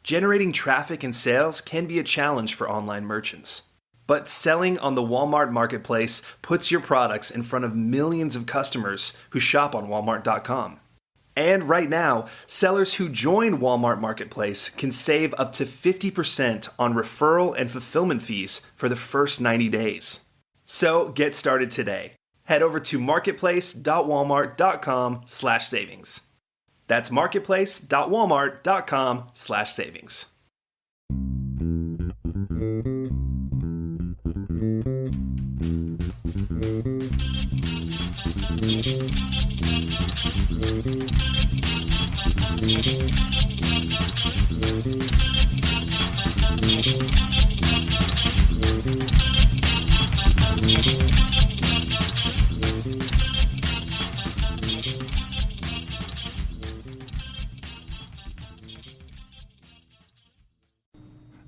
Generating traffic and sales can be a challenge for online merchants. But selling on the Walmart Marketplace puts your products in front of millions of customers who shop on Walmart.com. And right now, sellers who join Walmart Marketplace can save up to 50% on referral and fulfillment fees for the first 90 days. So get started today. Head over to marketplace.walmart.com/savings. That's marketplace.walmart.com/savings.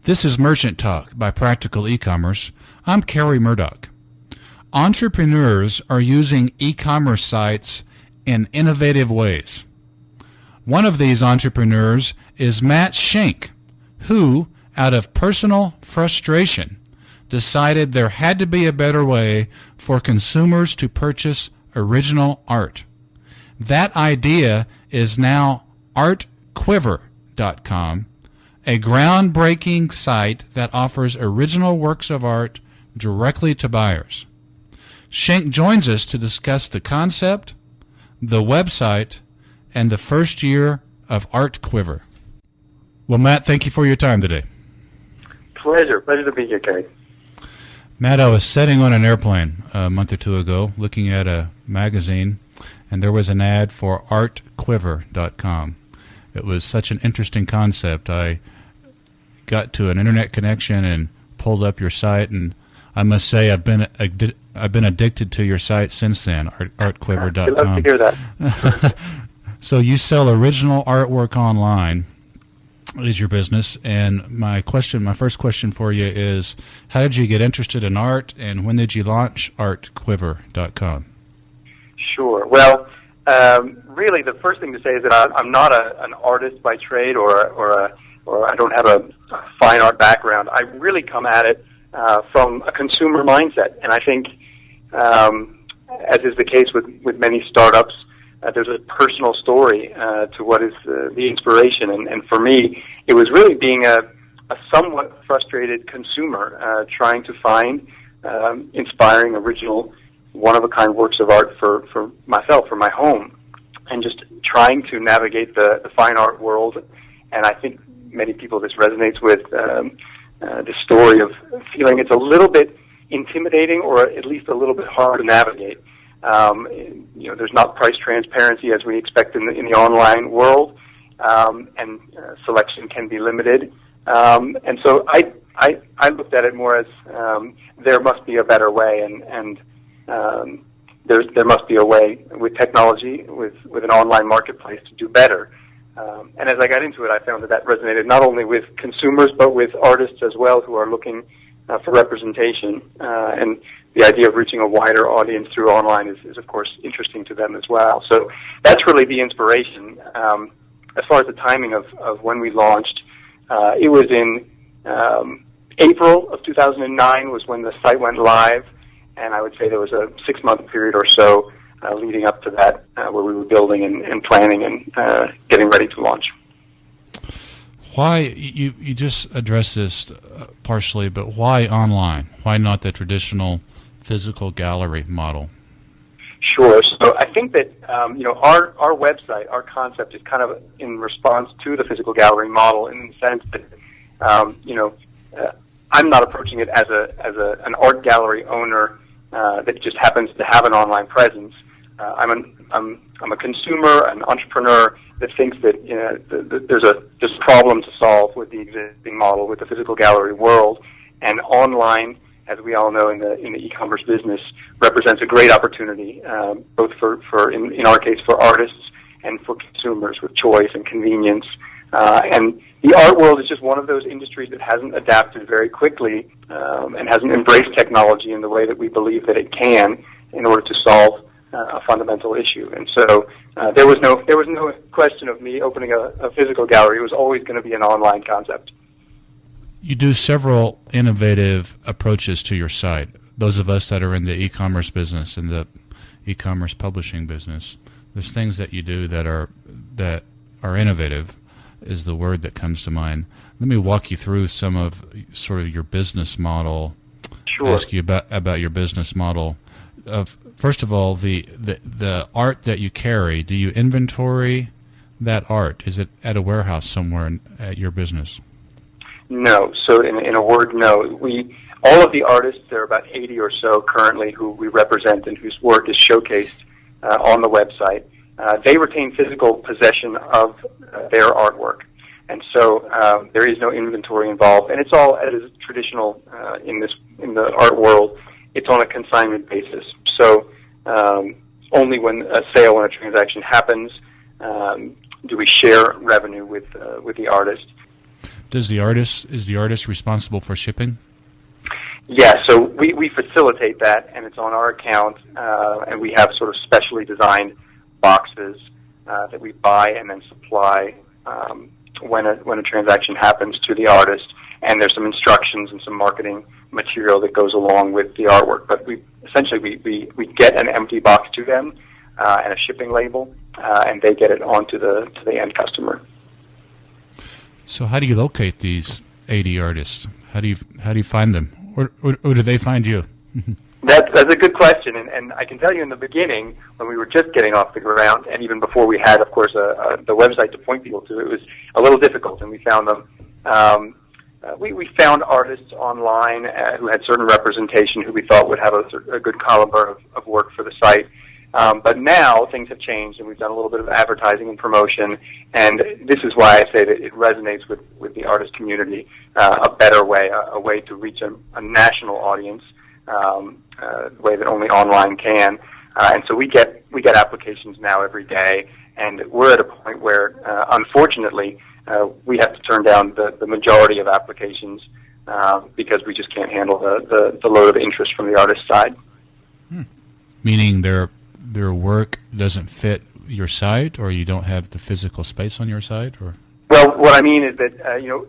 This is Merchant Talk by Practical E-Commerce. I'm Kerry Murdoch. Entrepreneurs are using e-commerce sites in innovative ways. One of these entrepreneurs is Matt Schenk, who, out of personal frustration, decided there had to be a better way for consumers to purchase original art. That idea is now artquiver.com, a groundbreaking site that offers original works of art directly to buyers. Schenk joins us to discuss the concept, the website, and the first year of ArtQuiver. Well, Matt, thank you for your time today. Pleasure to be here, Kerry. Matt, I was sitting on an airplane a month or two ago looking at a magazine, and there was an ad for artquiver.com. It was such an interesting concept. I got to an internet connection and pulled up your site, and I must say I've been addicted to your site since then, artquiver.com. I'd love to hear that. So you sell original artwork online, is your business, and my first question for you is, how did you get interested in art, and when did you launch artquiver.com? Sure. Well, really, the first thing to say is that I'm not an artist by trade, or I don't have a fine art background. I really come at it from a consumer mindset, and I think, as is the case with many startups, there's a personal story to what is the inspiration, and for me, it was really being a somewhat frustrated consumer trying to find inspiring, original, one-of-a-kind works of art for myself, for my home, and just trying to navigate the fine art world. And I think many people this resonates with, the story of feeling it's a little bit intimidating, or at least a little bit hard to navigate. There's not price transparency as we expect in the online world, and selection can be limited. And so I looked at it more as there must be a better way, and there must be a way with technology, with an online marketplace, to do better. And as I got into it, I found that resonated not only with consumers, but with artists as well, who are looking for representation. And the idea of reaching a wider audience through online is of course, interesting to them as well. So that's really the inspiration. As far as the timing of when we launched, it was in April of 2009 was when the site went live, and I would say there was a 6-month period or so leading up to that, where we were building and planning and getting ready to launch. Why, you just addressed this partially, but why online? Why not the traditional physical gallery model? Sure. So I think that our website, our concept, is kind of in response to the physical gallery model, in the sense that I'm not approaching it as an art gallery owner that just happens to have an online presence. I'm a consumer, an entrepreneur that thinks that there's a problem to solve with the existing model, with the physical gallery world, and online, as we all know in the e-commerce business, represents a great opportunity, both for in our case, for artists and for consumers, with choice and convenience. And the art world is just one of those industries that hasn't adapted very quickly and hasn't embraced technology in the way that we believe that it can, in order to solve a fundamental issue. And so there was no question of me opening a physical gallery. It was always going to be an online concept. You do several innovative approaches to your site. Those of us that are in the e-commerce business and the e-commerce publishing business, there's things that you do that are innovative, is the word that comes to mind. Let me walk you through some of sort of your business model. Sure. Ask you about your business model. First of all, the art that you carry, do you inventory that art? Is it at a warehouse somewhere at your business? No. So in a word, no. All of the artists, there are about 80 or so currently who we represent and whose work is showcased on the website. They retain physical possession of their artwork. And so there is no inventory involved. And it's all as is traditional in the art world. It's on a consignment basis. So only when a sale, when a transaction happens, do we share revenue with the artist. Is the artist responsible for shipping? Yeah, so we facilitate that, and it's on our account, and we have sort of specially designed boxes that we buy and then supply when a transaction happens to the artist. And there's some instructions and some marketing material that goes along with the artwork. But we get an empty box to them and a shipping label, and they get it onto the end customer. So how do you locate these 80 artists? How do you find them, or do they find you? That's a good question, and I can tell you in the beginning, when we were just getting off the ground, and even before we had, of course, the website to point people to, it was a little difficult, and we found them. We found artists online who had certain representation who we thought would have a good caliber of work for the site. But now things have changed, and we've done a little bit of advertising and promotion, and this is why I say that it resonates with the artist community, a better way, a way to reach a national audience, the way that only online can. And so we get applications now every day, and we're at a point where, unfortunately, we have to turn down the majority of applications because we just can't handle the load of interest from the artist side. Meaning their work doesn't fit your site, or you don't have the physical space on your site, or? Well, what I mean is that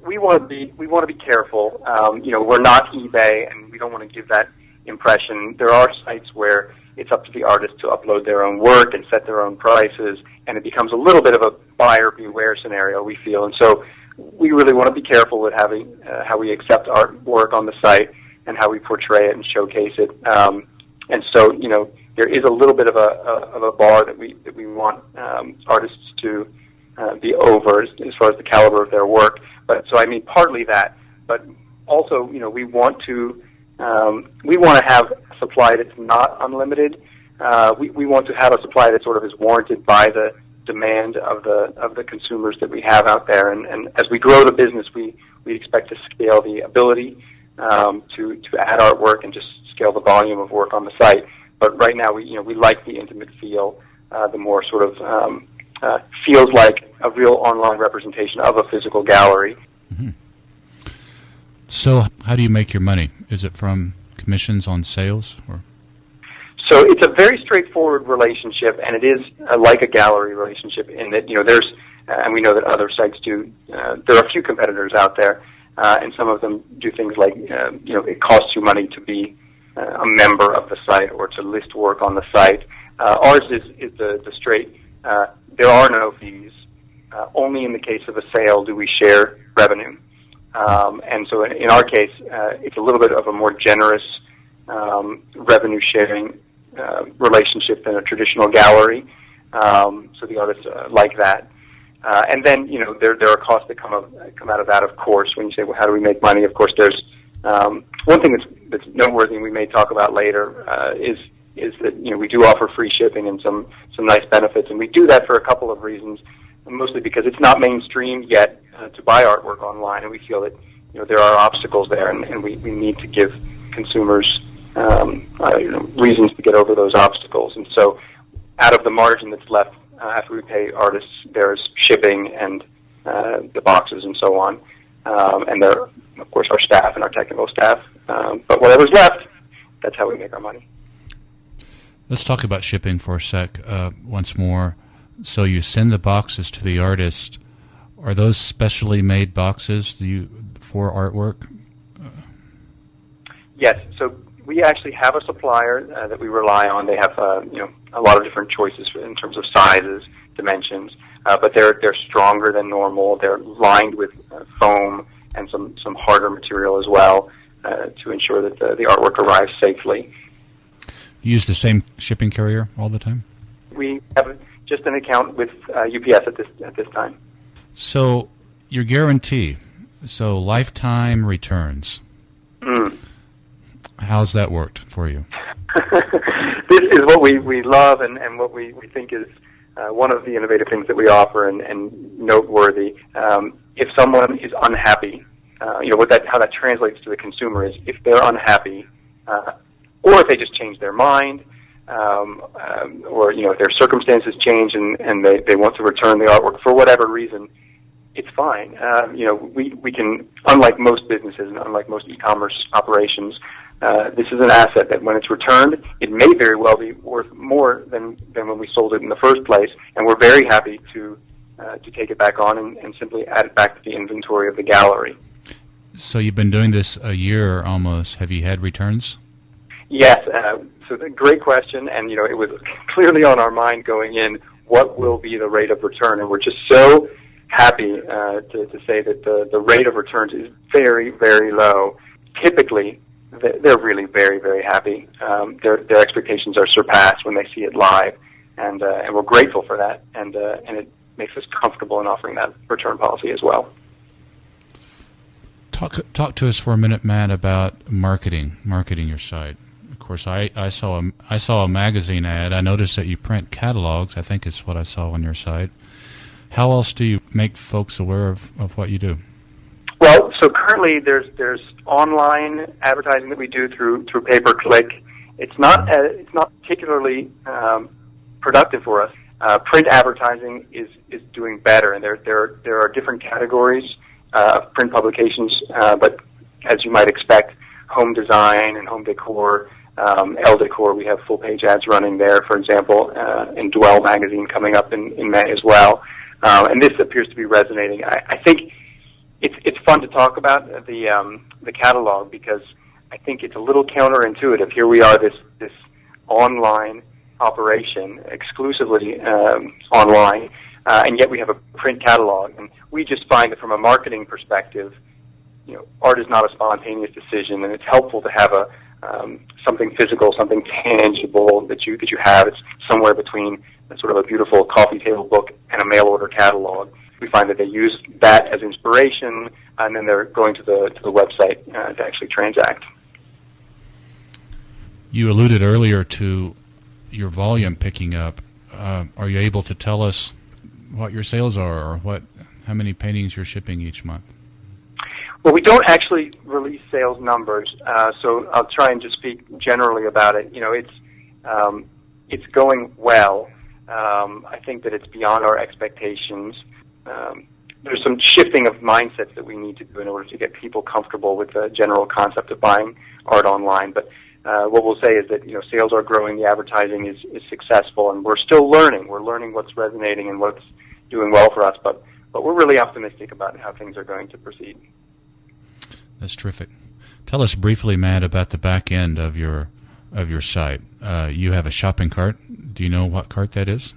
we want to be careful. We're not eBay, and we don't want to give that impression. There are sites where it's up to the artist to upload their own work and set their own prices, and it becomes a little bit of a buyer beware scenario, we feel. And so we really want to be careful with having how we accept artwork on the site and how we portray it and showcase it. And so, there is a little bit of a bar that we want artists to be over as far as the caliber of their work. But so I mean partly that, but also we want to have a supply that's not unlimited. We want to have a supply that sort of is warranted by the demand of the consumers that we have out there. And as we grow the business, we expect to scale the ability to add artwork and just scale the volume of work on the site. But right now, we like the intimate feel, the more sort of feels like a real online representation of a physical gallery. Mm-hmm. So, how do you make your money? Is it from commissions on sales, or? So it's a very straightforward relationship, and it is like a gallery relationship in that there's, and we know that other sites do. There are a few competitors out there, and some of them do things like it costs you money to be a member of the site or to list work on the site. Ours is the straight. There are no fees. Only in the case of a sale do we share revenue. And so in our case, it's a little bit of a more generous revenue sharing relationship than a traditional gallery. So the artists like that. And then there are costs that come out of that. Of course, when you say, well, how do we make money? Of course, there's one thing that's noteworthy, and we may talk about later, is that we do offer free shipping and some nice benefits, and we do that for a couple of reasons. Mostly because it's not mainstream yet to buy artwork online, and we feel that there are obstacles there, and we need to give consumers reasons to get over those obstacles. And so, out of the margin that's left after we pay artists, there's shipping and the boxes and so on, and there, of course, our staff and our technical staff. But whatever's left, that's how we make our money. Let's talk about shipping for a sec once more. So you send the boxes to the artist. Are those specially made boxes for artwork? Yes. So we actually have a supplier that we rely on. They have a lot of different choices in terms of sizes, dimensions, but they're stronger than normal. They're lined with foam and some harder material as well to ensure that the artwork arrives safely. You use the same shipping carrier all the time? We have just an account with UPS at this time. So your guarantee, so lifetime returns. How's that worked for you? This is what we love and what we think is one of the innovative things that we offer and noteworthy. If someone is unhappy, how that translates to the consumer is if they're unhappy, or if they just change their mind, or if their circumstances change and they want to return the artwork for whatever reason, it's fine. We can, unlike most businesses and unlike most e-commerce operations, this is an asset that when it's returned, it may very well be worth more than when we sold it in the first place, and we're very happy to take it back on and simply add it back to the inventory of the gallery. So you've been doing this a year almost. Have you had returns? Yes. So great question, and it was clearly on our mind going in. What will be the rate of return? And we're just so happy to say that the rate of returns is very, very low. Typically, they're really very, very happy. Their expectations are surpassed when they see it live, and we're grateful for that. And it makes us comfortable in offering that return policy as well. Talk to us for a minute, Matt, about marketing your site. Of course, I saw a magazine ad. I noticed that you print catalogs. I think it's what I saw on your site. How else do you make folks aware of what you do? Well, so currently there's online advertising that we do through pay-per-click. It's not particularly productive for us. Print advertising is doing better, and there are different categories of print publications, but as you might expect, home design and home decor, Elle Decor, we have full-page ads running there, for example, and Dwell magazine coming up in May as well. And this appears to be resonating. I think it's fun to talk about the catalog because I think it's a little counterintuitive. Here we are, this online operation, exclusively online, and yet we have a print catalog. And we just find that from a marketing perspective, art is not a spontaneous decision, and it's helpful to have something physical, something tangible that you have. It's somewhere between sort of a beautiful coffee table book and a mail order catalog. We find that they use that as inspiration, and then they're going to the website to actually transact. You alluded earlier to your volume picking up. Are you able to tell us what your sales are, or how many paintings you're shipping each month? Well, we don't actually release sales numbers, so I'll try and just speak generally about it. It's going well. I think that it's beyond our expectations. There's some shifting of mindsets that we need to do in order to get people comfortable with the general concept of buying art online. But what we'll say is that sales are growing, the advertising is successful, and we're still learning. We're learning what's resonating and what's doing well for us. But we're really optimistic about how things are going to proceed. That's terrific. Tell us briefly, Matt, about the back end of your site. You have a shopping cart. Do you know what cart that is?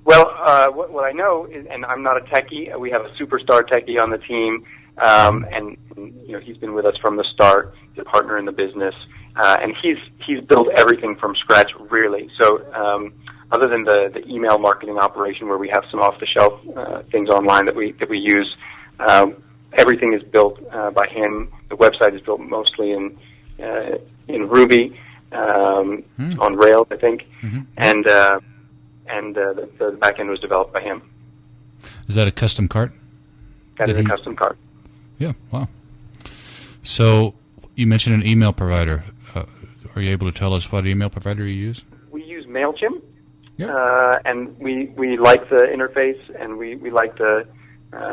Well, what I know is, and I'm not a techie. We have a superstar techie on the team, and he's been with us from the start. He's a partner in the business, and he's built everything from scratch, really. So, other than the email marketing operation, where we have some off-the-shelf things online that we use. Everything is built by him. The website is built mostly in Ruby, on Rails, I think, and the back end was developed by him. Is that a custom cart? That is a custom cart. Yeah. Wow. So you mentioned an email provider. Are you able to tell us what email provider you use? We use MailChimp, Yep. and we like the interface, and we like the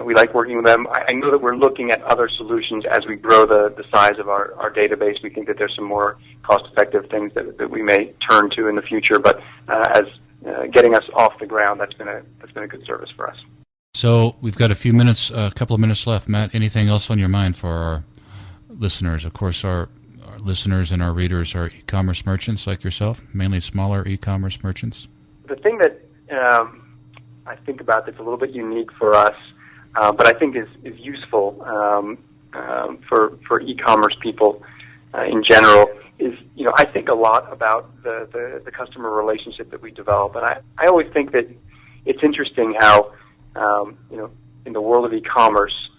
We like working with them. I know that we're looking at other solutions as we grow the size of our database. We think that there's some more cost-effective things that we may turn to in the future. But as getting us off the ground, that's been a good service for us. So we've got a couple of minutes left. Matt, anything else on your mind for our listeners? Of course, our listeners and our readers are e-commerce merchants like yourself, mainly smaller e-commerce merchants. The thing that I think about that's a little bit unique for us, but I think is useful for e-commerce people in general is, I think a lot about the customer relationship that we develop. And I always think that it's interesting how, in the world of e-commerce,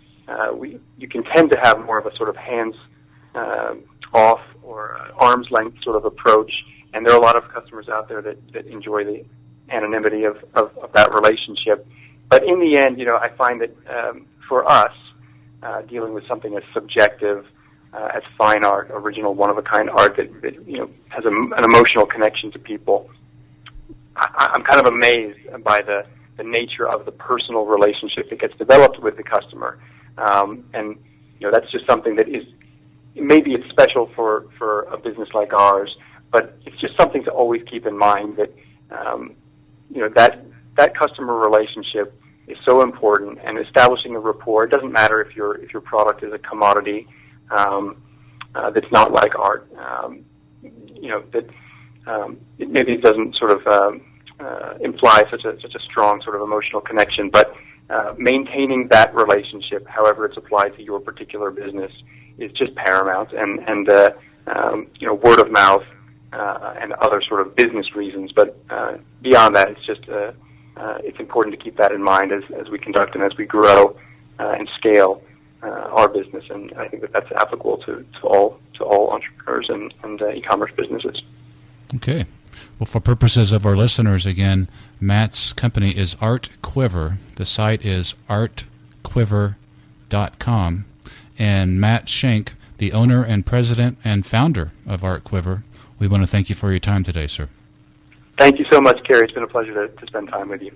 you can tend to have more of a sort of hands-off or arm's length sort of approach. And there are a lot of customers out there that enjoy the anonymity of that relationship. But in the end, I find that for us, dealing with something as subjective as fine art, original, one-of-a-kind art that has an emotional connection to people, I'm kind of amazed by the nature of the personal relationship that gets developed with the customer. And that's just something that is, maybe it's special for a business like ours, but it's just something to always keep in mind that that customer relationship is so important, and establishing a rapport. It doesn't matter if your product is a commodity that's not like art. Maybe it doesn't sort of imply such a strong sort of emotional connection, but maintaining that relationship, however it's applied to your particular business, is just paramount. And word of mouth and other sort of business reasons, but beyond that, it's just it's important to keep that in mind as we conduct and as we grow and scale our business. And I think that's applicable to all entrepreneurs and e-commerce businesses. Okay. Well, for purposes of our listeners, again, Matt's company is ArtQuiver. The site is artquiver.com. And Matt Schenk, the owner and president and founder of ArtQuiver, we want to thank you for your time today, sir. Thank you so much, Kerry. It's been a pleasure to spend time with you.